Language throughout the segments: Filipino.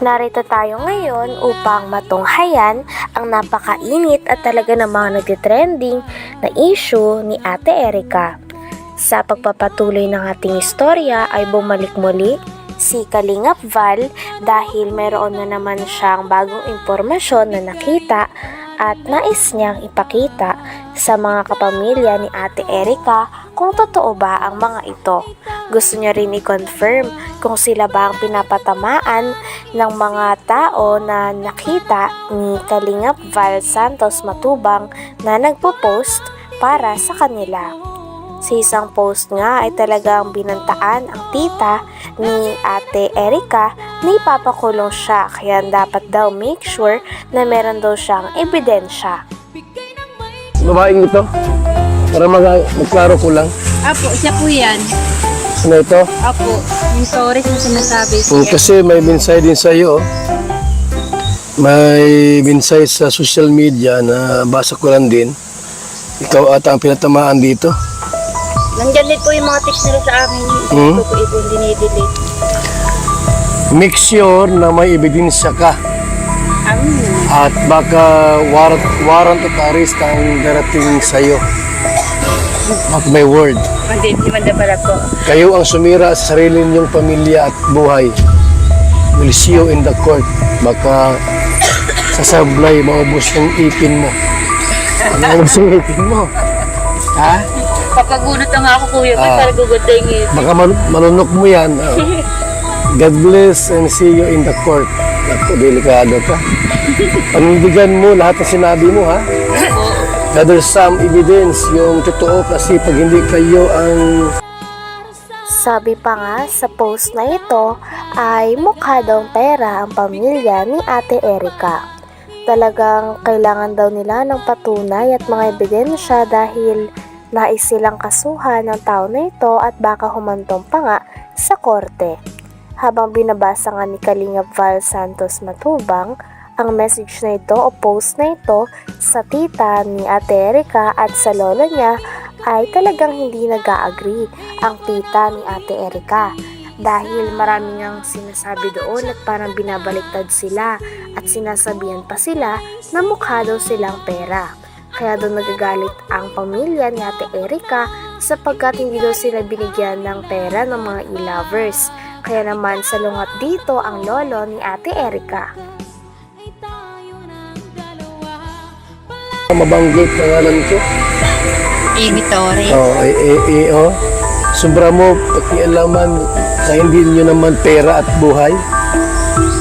Narito tayo ngayon upang matunghayan ang napakainit at talaga namang nagtitrending na issue ni Ate Erica. Sa pagpapatuloy ng ating istorya ay bumalik muli si Kalingap Val dahil mayroon na naman siyang bagong impormasyon na nakita at nais niyang ipakita sa mga kapamilya ni Ate Erica kung totoo ba ang mga ito. Gusto niya rin i-confirm kung sila ba ang pinapatamaan ng mga tao na nakita ni Kalingap Val Santos Matubang na nagpo-post para sa kanila. Sa isang post nga ay talagang binantaan ang tita ni Ate Erica na ipapakulong siya kaya dapat daw make sure na meron daw siyang ebidensya. Babaeng ito? Para magklaro ko lang. Apo, siya po yan. Ano ito? Apo, yung stories na sinasabi siya. Kasi may minsay din sa iyo. May minsay sa social media na basa ko lang din. Ikaw ata ang pinatamaan dito. Nandyan din po yung mga text nila sa amin. Ito po ito yung dinidelete. Make sure na may ebidensya ka. At baka warrant of arrest ang darating sa iyo. At may word. Hindi man na pala po. Kayo ang sumira sa sarili ninyong pamilya at buhay. We'll see you in the court. Baka sasablay, maubos yung ipin mo. Maubos yung ipin mo. Ha? Papagunot na nga ako kuya, para gugutengin. Baka malunok mo yan. God bless and see you in the court. Naku, delikado ka. Panindigan mo lahat ng sinabi mo, ha? Gather some evidence, yung totoo kasi pag hindi kayo ang... Sabi pa nga sa post na ito ay mukha daw pera ang pamilya ni Ate Erica. Talagang kailangan daw nila ng patunay at mga ebidensya dahil nais silang kasuhan ng tao na ito at baka humantong pa nga sa korte. Habang binabasa nga ni Kalingap Val Santos Matubang ang message na ito o post na ito sa tita ni Ate Erica at sa lola niya ay talagang hindi nag-agree ang tita ni Ate Erica dahil marami ngang sinasabi doon at parang binabaliktad sila at sinasabihan pa sila na mukha daw silang pera. Kaya doon nagagalit ang pamilya ni Ate Erica sapagkat hindi daw sila binigyan ng pera ng mga e-lovers. Kaya naman salungat dito ang lolo ni Ate Erica. Mabanggit pangalan ko. Amy Torres. Sobra mo pakialaman na hindi nyo naman pera at buhay.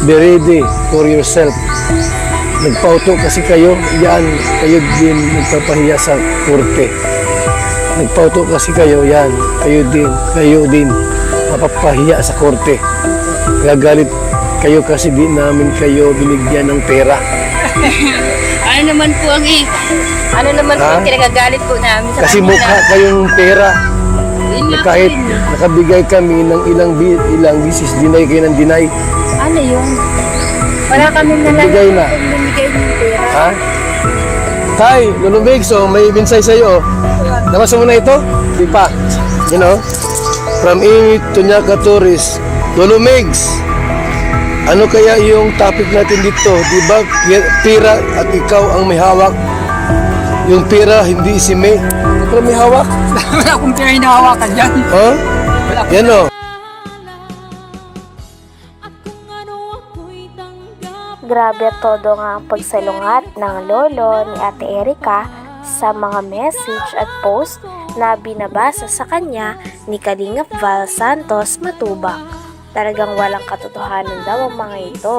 Be ready for yourself. Nagpauto kasi kayo, yan, kayo din nagpapahiya sa korte. Nagpauto kasi kayo, yan, kayo din mapapahiya sa korte. Gagalit kayo kasi di namin kayo binigyan ng pera. Ano naman po ang ang kinagagalit po namin sa Kasi kanila. mukha kayong pera. Yun nga po Kahit yun. nakabigay kami ng ilang bisis, deny kayo ng deny. Ano yun? Wala kami Bigay na. Bumigay ng pera. Ha? Tay, lulubig, so may binsay sa'yo. Nabasa mo na ito? Di pa. You know? From Amy Tunyaka Tourist. Lulumigs. Ano kaya yung topic natin dito? Di ba pera at ikaw ang may hawak? Yung pera, hindi si May. Ikaw may hawak? Wala akong pera hinahawakan dyan. Ha? Yan o. Grabe at todo nga ang pagsalungat ng lolo ni Ate Erica sa mga message at post na binabasa sa kanya ni Kalingap Val Santos Matubang. Talagang walang katotohanan daw ang mga ito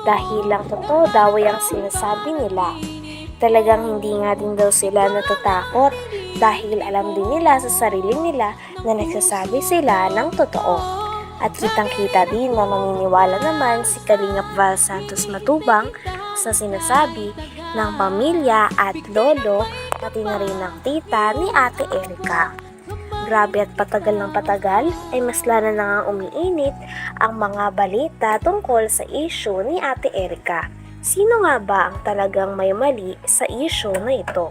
dahil lang totoo daw ang sinasabi nila. Talagang hindi nga din daw sila natatakot dahil alam din nila sa sarili nila na nagsasabi sila ng totoo. At kitang-kita din na naniniwala naman si Kalingap Val Santos Matubang sa sinasabi ng pamilya at lolo pati na rin ng tita ni Ate Erica. Grabe at patagal ng patagal ay mas lalo na nga umiinit ang mga balita tungkol sa issue ni Ate Erica. Sino nga ba ang talagang may mali sa issue na ito?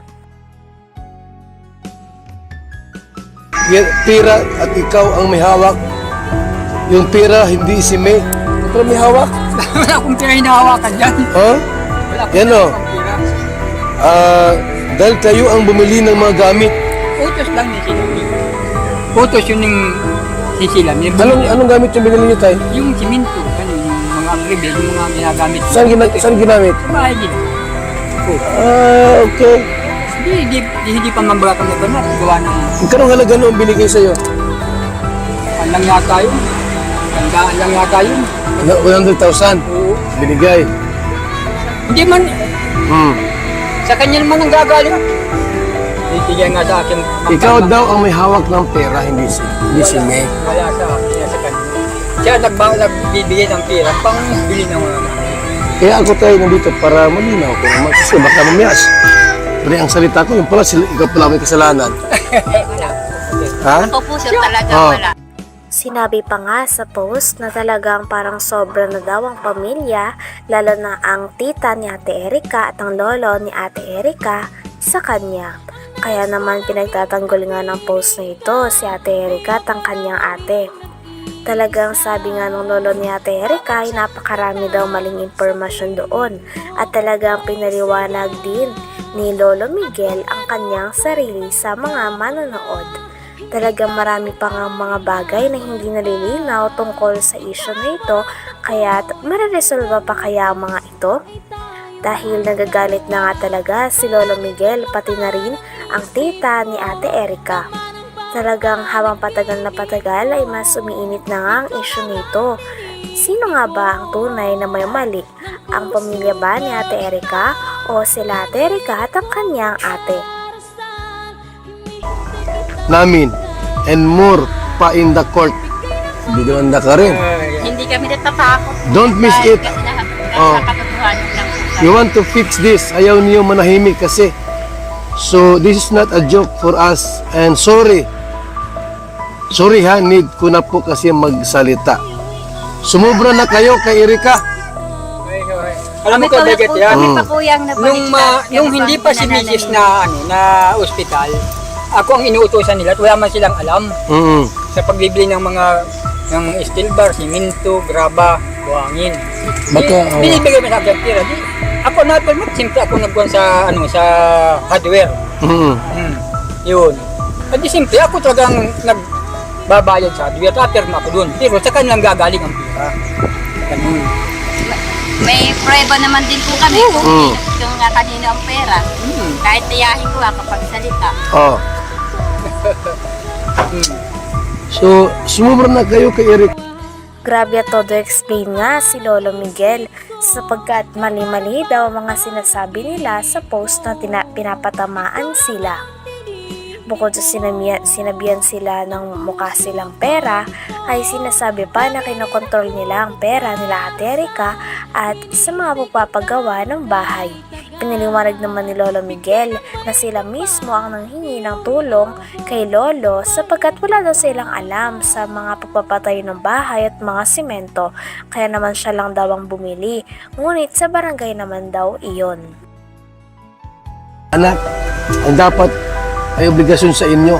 Pera at ikaw ang may hawak. Yung pera, hindi si May. Pero may hawak. Wala akong pera hinahawakan dyan. Ha? Wala akong Yan o. pera. Dahil kayo ang bumili ng mga gamit. Utos lang ni sila. Utos yun yung sisila. Anong gamit yung binili niyo, tay? Yung siminto, ano, yung mga agribil, yung mga ginagamit. Saan ginamit? Sa bahay din. Okay. Hindi pa mambaga kami ba na gawa ng Magkano halaga noong binigay sa'yo? lang yata yun. Tandaan lang yata yun. 100,000 Oo. binigay. Hindi man, Hmm. sa kanya naman ang gagaling. Ibigay nga sa akin. Ikaw daw ang may hawak ng pera, hindi si May. Wala sa akin, sa kanya. Siya nagbibigay ng pera pang bili ng mga Kaya ako tayo nandito para malinaw ko naman kasi baka mamiyas. Pero ang salita ko, yung pala, ikaw pala may kasalanan. Wala. Ha? Ako po sir talaga Oh. wala. Sinabi pa nga sa post na talagang parang sobra na daw ang pamilya, lalo na ang tita ni Ate Erika at ang lolo ni Ate Erika sa kanya. Kaya naman pinagtatanggol nga ng post na ito si Ate Erika at ang kanyang ate. Talagang sabi nga ng lolo ni Ate Erika ay napakarami daw maling impormasyon doon at talagang pinaliwanag din ni Lolo Miguel ang kanyang sarili sa mga manonood. Talagang marami pa nga mga bagay na hindi nalilinaw tungkol sa issue na ito, kaya mareresolba pa kaya ang mga ito? Dahil nagagalit na nga talaga si Lolo Miguel pati na rin ang tita ni Ate Erika. Talagang habang patagal na patagal ay mas umiinit na nga ang issue nito. Sino nga ba ang tunay na may mali? Ang pamilya ba ni Ate Erika o sila Ate Erika at ang kanyang ate? Namin and more pa in the court. Bidwanda ka rin. Hindi kami natatakot. Don't miss it. Kasi Oh. sa katotohanan lang po. You want to fix this. Ayaw niyo manahimik kasi. So, this is not a joke for us. And sorry. Sorry ha, need ko na po kasi magsalita. Sumubra na kayo kay Erika. Alam mo ko, Beget, yan. Kami pa po yung Nung hindi pa si Mrs. na ospital, ako ang inuutosan nila at wala man silang alam Mm. sa pagbibili ng mga steel bar, siminto, graba, buhangin. Baka, oh. Binibigay mo sa akin pera. Ako na siyempre ako nagkuhan sa hardware. Mm. Yun. At di siyempre ako talagang nagbabayad sa hardware. Tapirma ako dun. Pero sa kanilang gagaling ang pera. Ganun. May prueba naman din po kami kung Mm. yung nga kanino ang pera. Kahit tiyahin ko kapag salita. Oh. So, sumubra na kayo kay Erika. Grabe at todo explain nga si Lolo Miguel sapagkat mali-mali daw ang mga sinasabi nila sa post na pinapatamaan sila. Bukod sa sinabihan sila ng mukha silang pera, ay sinasabi pa na kinokontrol nila ang pera nila Ate Erika at sa mga pagpapagawa ng bahay. Pinaliwanag naman ni Lolo Miguel na sila mismo ang nanghingi ng tulong kay Lolo sapagkat wala daw silang alam sa mga pagpapatayo ng bahay at mga simento, kaya naman siya lang daw ang bumili, ngunit sa barangay naman daw iyon. Anak, ang dapat ay obligasyon sa inyo.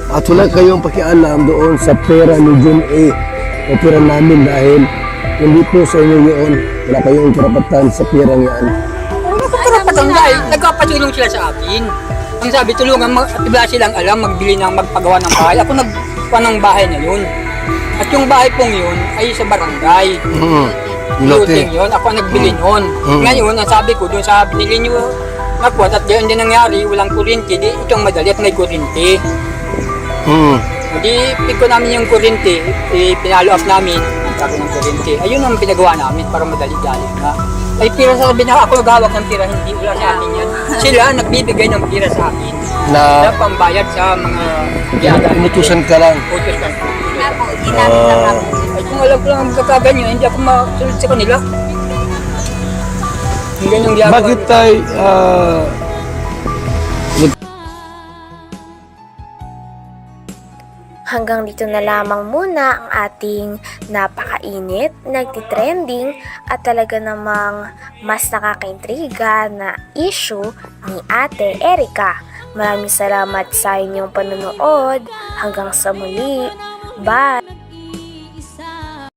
At wala kayong pakialam doon sa pera ni John A. o pera namin dahil hindi po sa inyo yun. Wala kayong karapatan sa pera yan. Karapatan dahil nagpapatulong sila sa akin. Ang sabi, tulungan, wala silang alam, magpagawa ng bahay. Ako nagpagawa ng bahay na yun. At yung bahay pong yun ay sa barangay. Looting yun, ako ang nagbili nun. Ngayon, ang sabi ko, doon sa binili nyo, nakuha, at diyan din nangyari, walang kuryente, di itong madali at may kuryente. Di, pick ko namin yung kuryente, pinalo up namin, nagkaroon ng kuryente. Ayun ang pinagawa namin para madali-dali nga. Ay, pira sa sabi na ako naghawak ng pira, hindi wala sa akin yan. Sila nagbibigay ng pira sa akin. Na Na pambayad sa mga biyada. inutusan ka lang. Utos ka. Nga po, ginamit lang ako. Ay, kung alam ko lang ang magkakaganyo, hindi ako masunod sa kanila. Yung ganyang ginagawa. Bakit tayo Hanggang dito na lamang muna ang ating napakainit, nagtitrending at talaga namang mas nakakaintriga na issue ni Ate Erika. Maraming salamat sa inyong panonood. Hanggang sa muli. Bye!